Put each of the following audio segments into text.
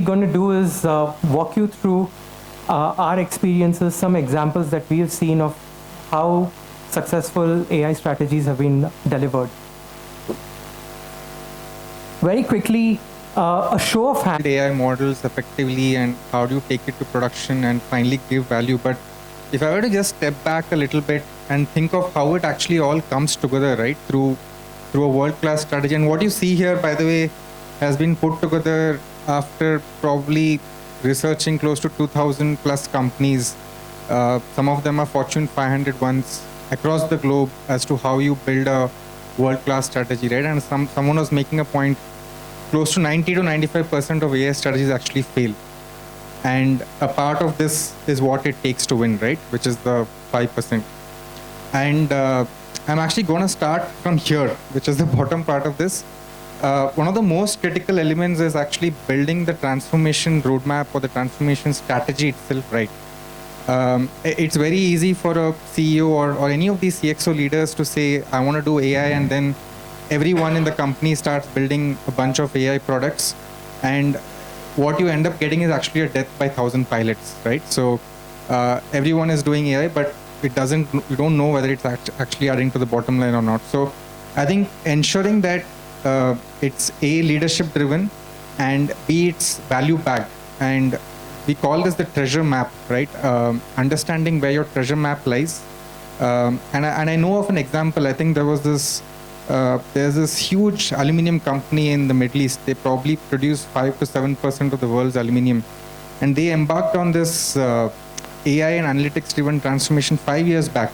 going to do is walk you through our experiences, some examples that we have seen of how successful AI strategies have been delivered. Very quickly, a show of hands. AI models effectively, and how do you take it to production and finally give value? But if I were to just step back a little bit and think of how it actually all comes together, right, through a world-class strategy. And what you see here, by the way, has been put together after probably researching close to 2,000 plus companies. Some of them are Fortune 500 ones across the globe, as to how you build a world-class strategy, right? And someone was making a point, close to 90 to 95% of AI strategies actually fail. And a part of this is what it takes to win, right? Which is the 5%. And I'm actually going to start from here, which is the bottom part of this. One of the most critical elements is actually building the transformation roadmap or the transformation strategy itself, right? It's very easy for a CEO or any of these CXO leaders to say, I want to do AI, and then everyone in the company starts building a bunch of AI products. And what you end up getting is actually a death by 1,000 pilots, right? So everyone is doing AI, but you don't know whether it's actually adding to the bottom line or not. So I think ensuring that it's A, leadership driven, and B, it's value backed. And we call this the treasure map, right? Understanding where your treasure map lies. And I know of an example. I think there was this, there's this huge aluminum company in the Middle East. They probably produce 5 to 7% of the world's aluminum. And they embarked on this AI and analytics driven transformation 5 years back,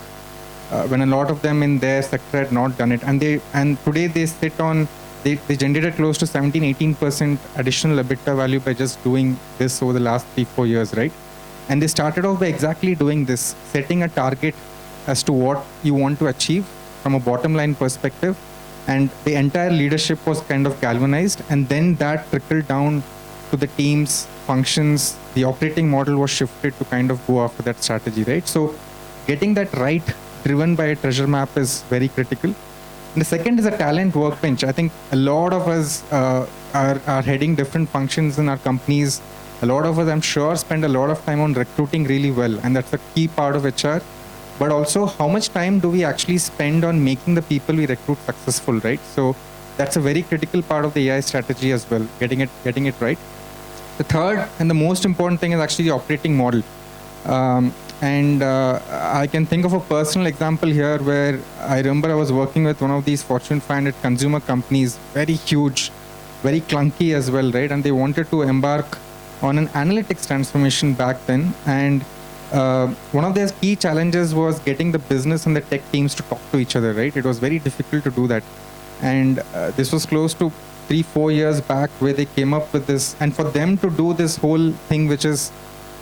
when a lot of them in their sector had not done it. And today they sit on, they generated close to 17-18% additional EBITDA value by just doing this over the last 3-4 years, right? And they started off by exactly doing this, setting a target as to what you want to achieve from a bottom line perspective. And the entire leadership was kind of galvanized, and then that trickled down to the teams, functions. The operating model was shifted to kind of go after that strategy, right? So getting that right, driven by a treasure map, is very critical. And the second is a talent workbench. I think a lot of us are heading different functions in our companies. A lot of us, I'm sure, spend a lot of time on recruiting really well, and that's a key part of HR. But also, how much time do we actually spend on making the people we recruit successful, right? So that's a very critical part of the AI strategy as well, getting it right. The third and the most important thing is actually the operating model. I can think of a personal example here where I remember I was working with one of these Fortune 500 consumer companies, very huge, very clunky as well, right? And they wanted to embark on an analytics transformation back then. And one of their key challenges was getting the business and the tech teams to talk to each other, right? It was very difficult to do that. And this was close to 3-4 years back where they came up with this. And for them to do this whole thing, which is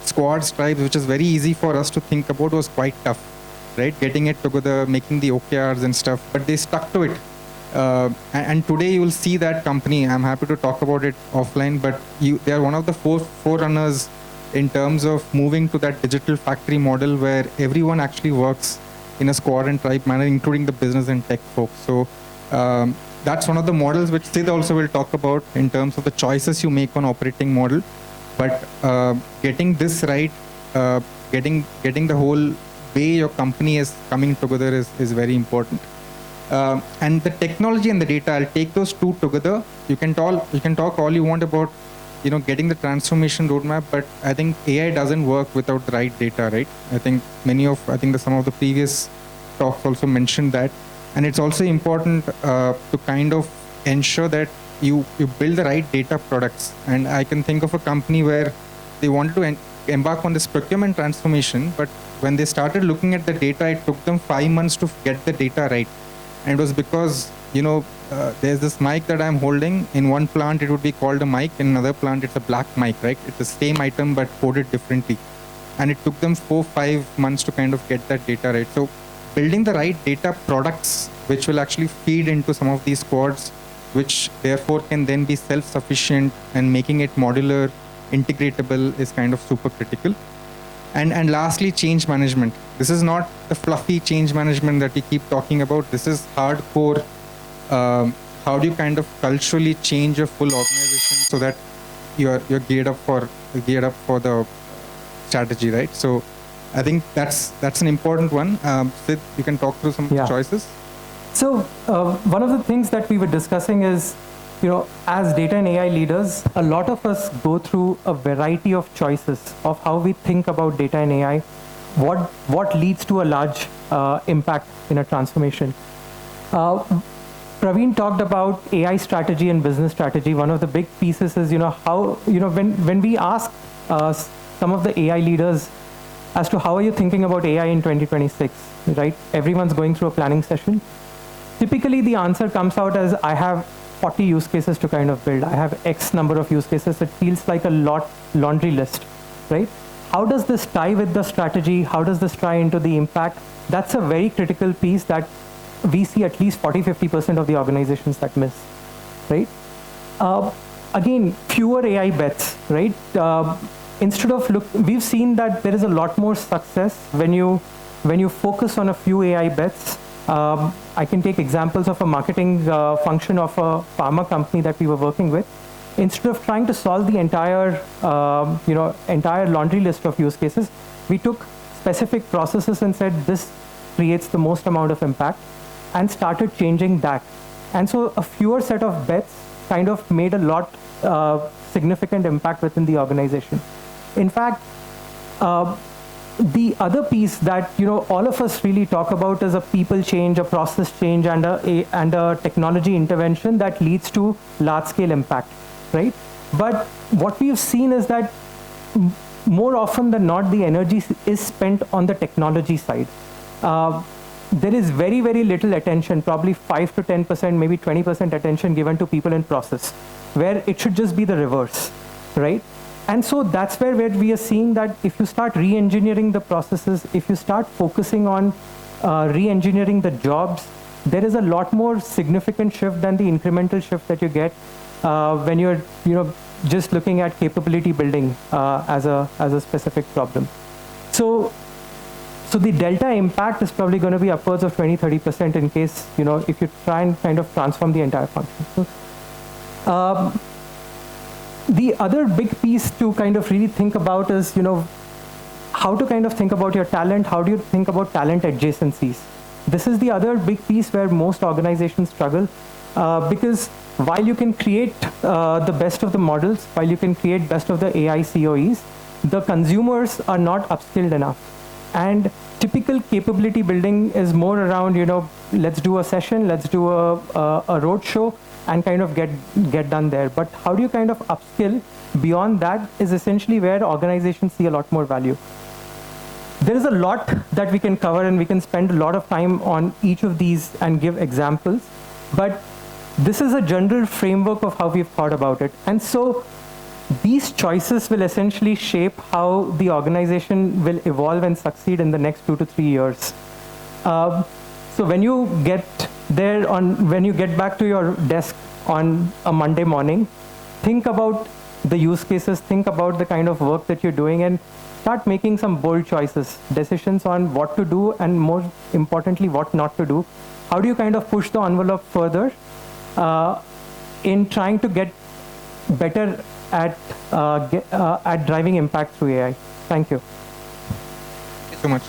squads, tribes, which is very easy for us to think about, was quite tough, right? Getting it together, making the OKRs and stuff, but they stuck to it. And today you will see that company. I'm happy to talk about it offline, but they are one of the forerunners in terms of moving to that digital factory model where everyone actually works in a squad and tribe manner, including the business and tech folks. So that's one of the models which Sid also will talk about in terms of the choices you make on operating model. But getting this right, getting the whole way your company is coming together is very important. And the technology and the data, I'll take those two together. You can talk all you want about, getting the transformation roadmap, but I think AI doesn't work without the right data, right? I think some of the previous talks also mentioned that. And it's also important to kind of ensure that you build the right data products. And I can think of a company where they wanted to embark on this procurement transformation, but when they started looking at the data, it took them 5 months to get the data right. And it was because, there's this mic that I'm holding. In one plant, it would be called a mic. In another plant, it's a black mic, right? It's the same item, but coded differently. And it took them 4-5 months to kind of get that data right. So building the right data products, which will actually feed into some of these squads, which therefore can then be self-sufficient, and making it modular, integratable, is kind of super critical. And lastly, change management. This is not the fluffy change management that we keep talking about. This is hardcore. How do you kind of culturally change a full organization so that you're geared up for the strategy, right? So I think that's an important one. Sid, you can talk through some of the choices. So one of the things that we were discussing is, as data and AI leaders, a lot of us go through a variety of choices of how we think about data and AI, what leads to a large impact in a transformation. Praveen talked about AI strategy and business strategy. One of the big pieces is, how, when we ask some of the AI leaders as to how are you thinking about AI in 2026, right? Everyone's going through a planning session. Typically, the answer comes out as, I have 40 use cases to kind of build. I have X number of use cases. It feels like a laundry list, right? How does this tie with the strategy? How does this tie into the impact? That's a very critical piece that we see at least 40-50% of the organizations that miss, right? Again, fewer AI bets, right? We've seen that there is a lot more success when you focus on a few AI bets. I can take examples of a marketing function of a pharma company that we were working with. Instead of trying to solve the entire laundry list of use cases, we took specific processes and said this creates the most amount of impact, and started changing that. And so a fewer set of bets kind of made a lot significant impact within the organization. In fact, the other piece that all of us really talk about is a people change, a process change, and a technology intervention that leads to large-scale impact, right? But what we've seen is that more often than not, the energy is spent on the technology side. There is very, very little attention, probably 5 to 10%, maybe 20% attention given to people and process, where it should just be the reverse, right? And so that's where we are seeing that if you start re-engineering the processes, if you start focusing on re-engineering the jobs, there is a lot more significant shift than the incremental shift that you get when you're just looking at capability building as a specific problem. So the delta impact is probably going to be upwards of 20-30% in case, if you try and kind of transform the entire function. So, the other big piece to kind of really think about is, how to kind of think about your talent. How do you think about talent adjacencies? This is the other big piece where most organizations struggle, because while you can create the best of the models, while you can create best of the AI COEs, the consumers are not upskilled enough. And typical capability building is more around, let's do a session, let's do a roadshow, and kind of get done there. But how do you kind of upskill beyond that is essentially where organizations see a lot more value. There is a lot that we can cover, and we can spend a lot of time on each of these and give examples. But this is a general framework of how we've thought about it. And so these choices will essentially shape how the organization will evolve and succeed in the next 2 to 3 years. So when you get when you get back to your desk on a Monday morning, think about the use cases, think about the kind of work that you're doing, and start making some bold choices, decisions on what to do, and more importantly, what not to do. How do you kind of push the envelope further in trying to get better at driving impact through AI? Thank you. Thank you so much.